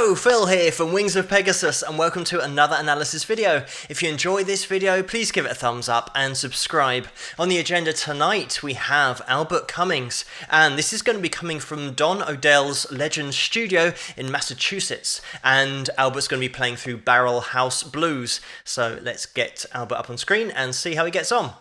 Hello, Phil here from Wings of Pegasus, and welcome to another analysis video. If you enjoy this video, please give it a thumbs up and subscribe. On the agenda tonight, we have Albert Cummings, and this is going to be coming from Don Odell's Legends studio in Massachusetts, and Albert's going to be playing through Barrel House Blues. So let's get Albert up on screen and see how he gets on.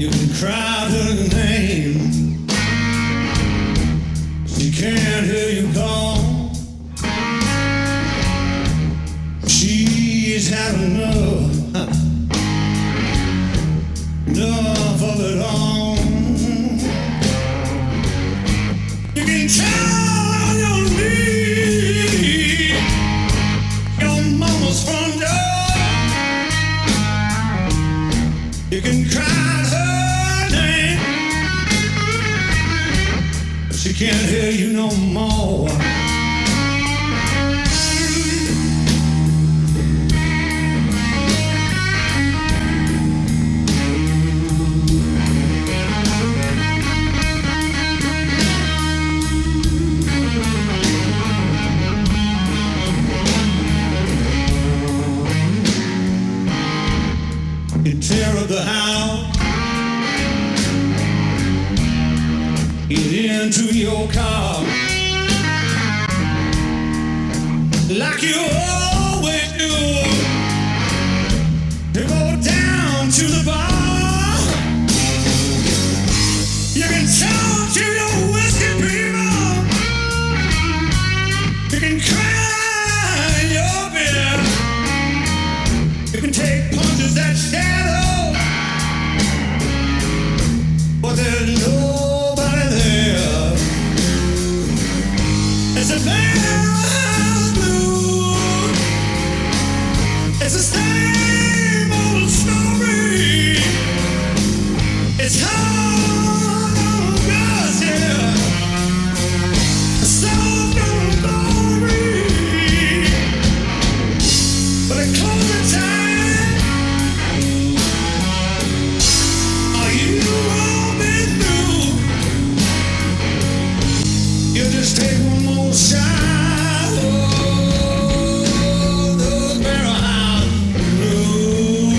You can cry her name. She can't hear you call. She's had enough, enough of it all. You can tell on your knee, your mama's front door. You can cry her name. She can't hear you no more. You tear up the house, get into your car, like you always do. You go down to the bar. You can talk to your whiskey people. You can cry in your beer. You can take punches that shadow, but there's nobody there. It's a Barrel Blues. It's the same old story. It's hard on us, yeah. Soft on glory, but at closing time, are you all been through? You just take one more shot. Oh, those Barrel House Blues.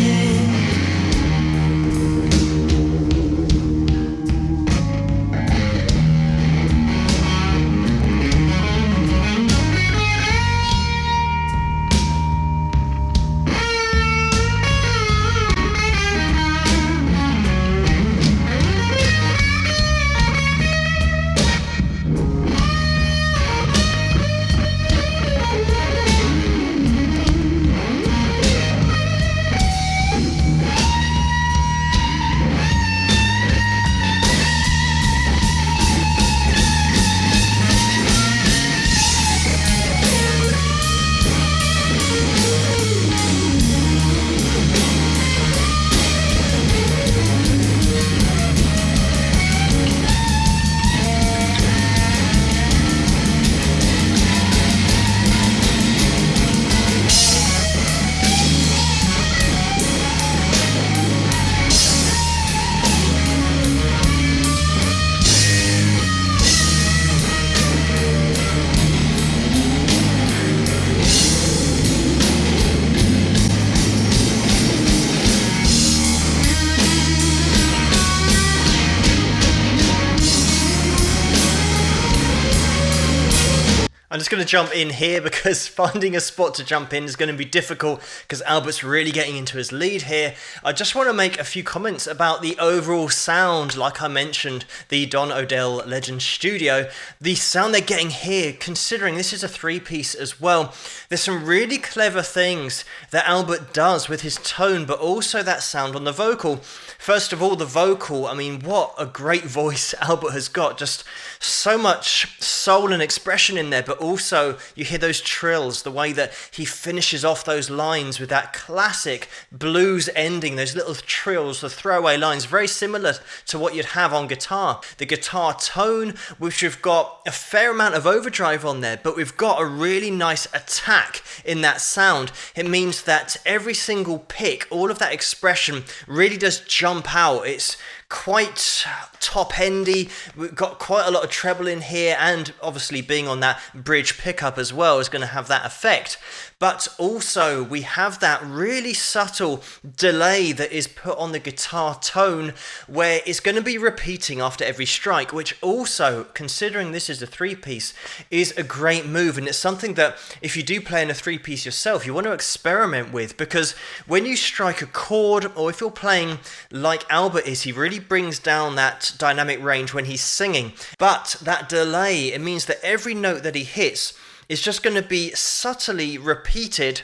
just going to jump in here because finding a spot to jump in is going to be difficult because Albert's really getting into his lead here. I just want to make a few comments about the overall sound. Like I mentioned, the Don Odell Legend Studio, the sound they're getting here, considering this is a three-piece as well, there's some really clever things that Albert does with his tone, but also that sound on the vocal. First of all, the vocal, I mean, what a great voice Albert has got. Just so much soul and expression in there, but also you hear those trills, the way that he finishes off those lines with that classic blues ending, those little trills, the throwaway lines, very similar to what you'd have on guitar. The guitar tone, which we've got a fair amount of overdrive on there, but we've got a really nice attack in that sound. It means that every single pick, all of that expression really does jump out. It's quite top-endy. We've got quite a lot of treble in here, and obviously being on that bridge pickup as well is going to have that effect. But also we have that really subtle delay that is put on the guitar tone where it's going to be repeating after every strike, which also, considering this is a three-piece, is a great move. And it's something that if you do play in a three-piece yourself, you want to experiment with, because when you strike a chord, or if you're playing like Albert is, he really brings down that dynamic range when he's singing. But that delay, it means that every note that he hits is just going to be subtly repeated,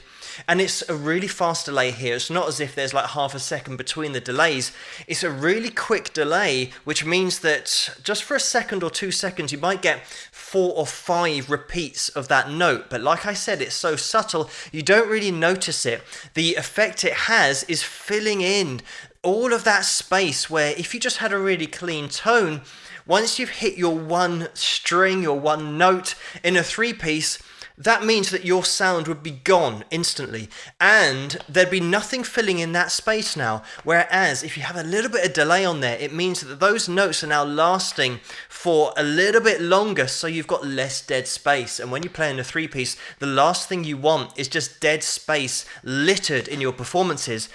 and it's a really fast delay here. It's not as if there's like half a second between the delays. It's a really quick delay, which means that just for a second or 2 seconds you might get 4 or 5 repeats of that note. But like I said, it's so subtle you don't really notice it. The effect it has is filling in all of that space where if you just had a really clean tone, once you've hit your one string, your one note in a three-piece, that means that your sound would be gone instantly, and there'd be nothing filling in that space now. Whereas if you have a little bit of delay on there, it means that those notes are now lasting for a little bit longer, so you've got less dead space. And when you play in a three-piece, the last thing you want is just dead space littered in your performances.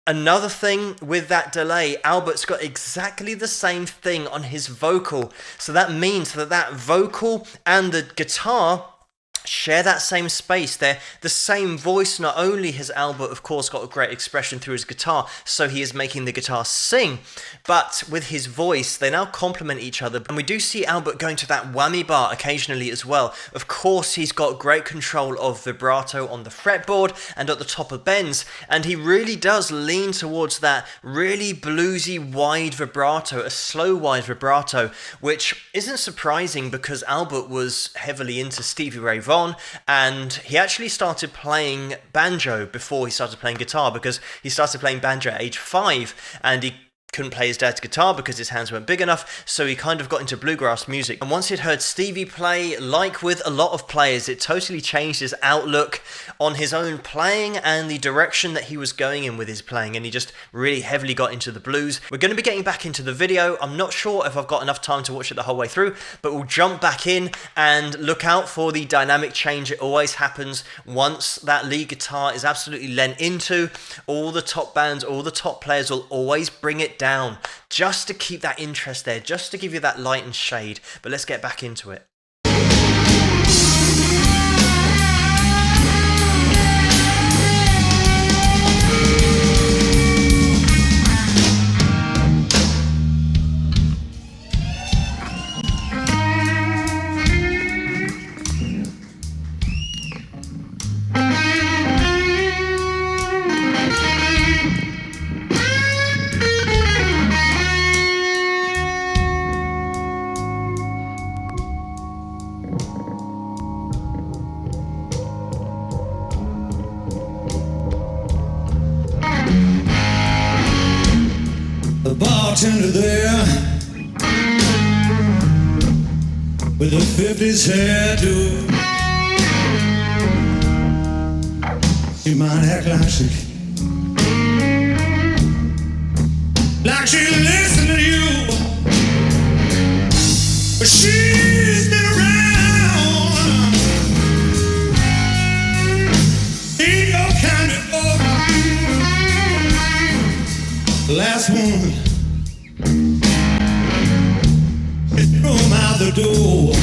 Another thing with that delay, Albert's got exactly the same thing on his vocal. So that means that that vocal and the guitar share that same space. They're the same voice. Not only has Albert, of course, got a great expression through his guitar, so he is making the guitar sing, but with his voice, they now complement each other. And we do see Albert going to that whammy bar occasionally as well. Of course, he's got great control of vibrato on the fretboard and at the top of bends, and he really does lean towards that really bluesy wide vibrato, a slow wide vibrato, which isn't surprising because Albert was heavily into Stevie Ray Vaughan, and he actually started playing banjo before he started playing guitar, because he started playing banjo at age 5 and he couldn't play his dad's guitar because his hands weren't big enough, so he kind of got into bluegrass music. And once he'd heard Stevie play, like with a lot of players, it totally changed his outlook on his own playing and the direction that he was going in with his playing, and he just really heavily got into the blues. We're going to be getting back into the video. I'm not sure if I've got enough time to watch it the whole way through, but we'll jump back in and look out for the dynamic change. It always happens once that lead guitar is absolutely lent into. All the top bands, all the top players will always bring it down just to keep that interest there, just to give you that light and shade. But let's get back into it. The bartender there with the 50s hairdo, she might act like she listen to you, but she's been around, ain't your kind before. The last one, she threw him out the door.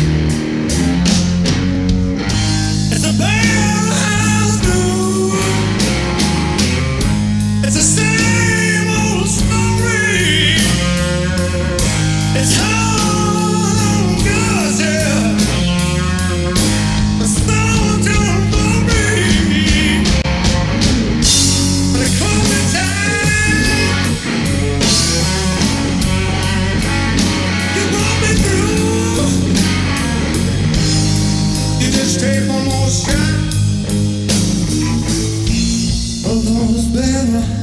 better.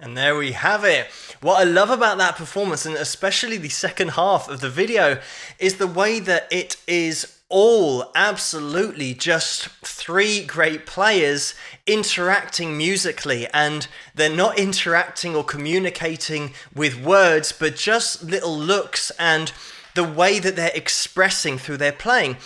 And there we have it. What I love about that performance, and especially the second half of the video, is the way that it is all absolutely just three great players interacting musically, and they're not interacting or communicating with words, but just little looks and the way that they're expressing through their playing.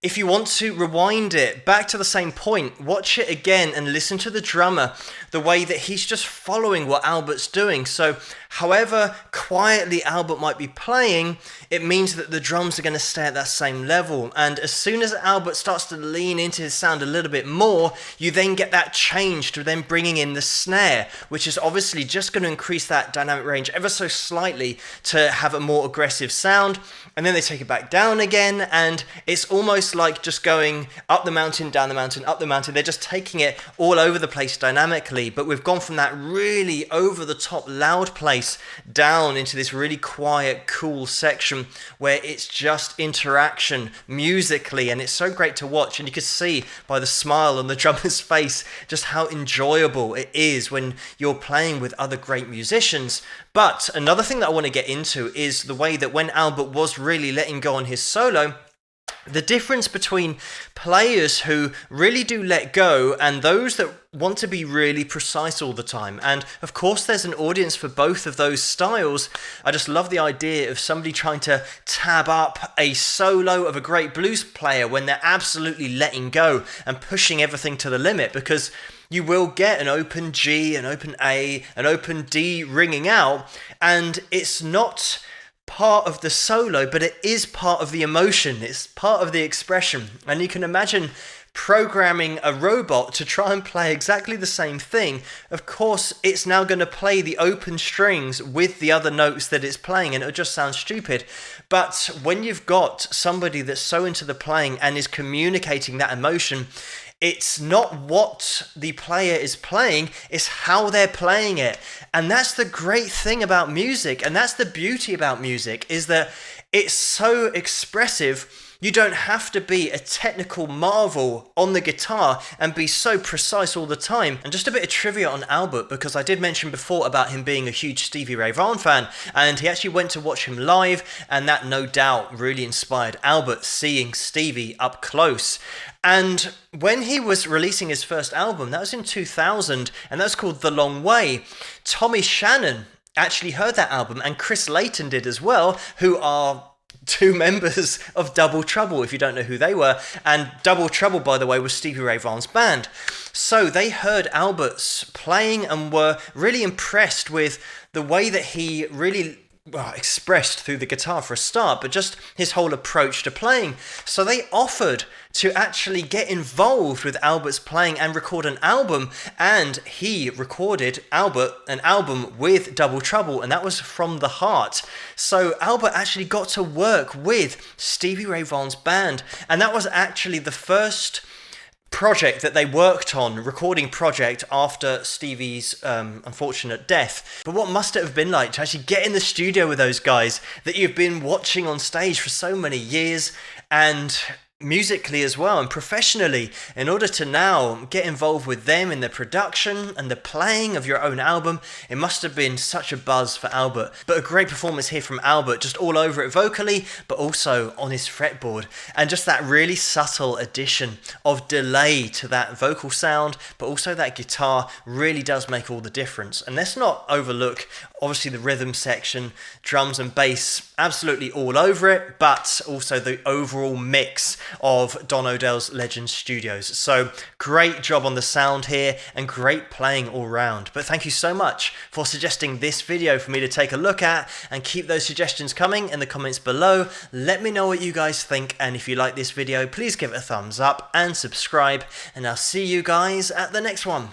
If you want to rewind it back to the same point, watch it again and listen to the drummer, the way that he's just following what Albert's doing. So however quietly Albert might be playing, it means that the drums are going to stay at that same level. And as soon as Albert starts to lean into his sound a little bit more, you then get that change to then bringing in the snare, which is obviously just going to increase that dynamic range ever so slightly to have a more aggressive sound. And then they take it back down again, and it's almost like just going up the mountain, down the mountain, up the mountain. They're just taking it all over the place dynamically, but we've gone from that really over the top loud place down into this really quiet, cool section where it's just interaction musically, and it's so great to watch. And you can see by the smile on the drummer's face just how enjoyable it is when you're playing with other great musicians. But another thing that I want to get into is the way that when Albert was really letting go on his solo, the difference between players who really do let go and those that want to be really precise all the time. And of course there's an audience for both of those styles. I just love the idea of somebody trying to tab up a solo of a great blues player when they're absolutely letting go and pushing everything to the limit, because you will get an open G, an open A, an open D ringing out, and it's not part of the solo, but it is part of the emotion, it's part of the expression. And you can imagine programming a robot to try and play exactly the same thing. Of course, it's now going to play the open strings with the other notes that it's playing, and it'll just sound stupid. But when you've got somebody that's so into the playing and is communicating that emotion, it's not what the player is playing, it's how they're playing it. And that's the great thing about music, and that's the beauty about music, is that it's so expressive You don't have to be a technical marvel on the guitar and be so precise all the time. And just a bit of trivia on Albert, because I did mention before about him being a huge Stevie Ray Vaughan fan, and he actually went to watch him live, and that no doubt really inspired Albert, seeing Stevie up close. And when he was releasing his first album, that was in 2000, and that's called The Long Way, Tommy Shannon actually heard that album, and Chris Layton did as well, who are two members of Double Trouble, if you don't know who they were. And Double Trouble, by the way, was Stevie Ray Vaughan's band. So they heard Albert's playing and were really impressed with the way that he really expressed through the guitar for a start, but just his whole approach to playing. So they offered to actually get involved with Albert's playing and record an album, and he recorded an album with Double Trouble, and that was From the Heart. So Albert actually got to work with Stevie Ray Vaughan's band, and that was actually the first project that they worked on, recording project after Stevie's unfortunate death. But what must it have been like to actually get in the studio with those guys that you've been watching on stage for so many years, and musically as well and professionally, in order to now get involved with them in the production and the playing of your own album? It must have been such a buzz for Albert. But a great performance here from Albert, just all over it vocally, but also on his fretboard, and just that really subtle addition of delay to that vocal sound, but also that guitar really does make all the difference. And let's not overlook obviously the rhythm section, drums and bass absolutely all over it, but also the overall mix of Don Odell's Legend Studios. So great job on the sound here and great playing all round. But thank you so much for suggesting this video for me to take a look at, and keep those suggestions coming in the comments below. Let me know what you guys think, and if you like this video, please give it a thumbs up and subscribe, and I'll see you guys at the next one.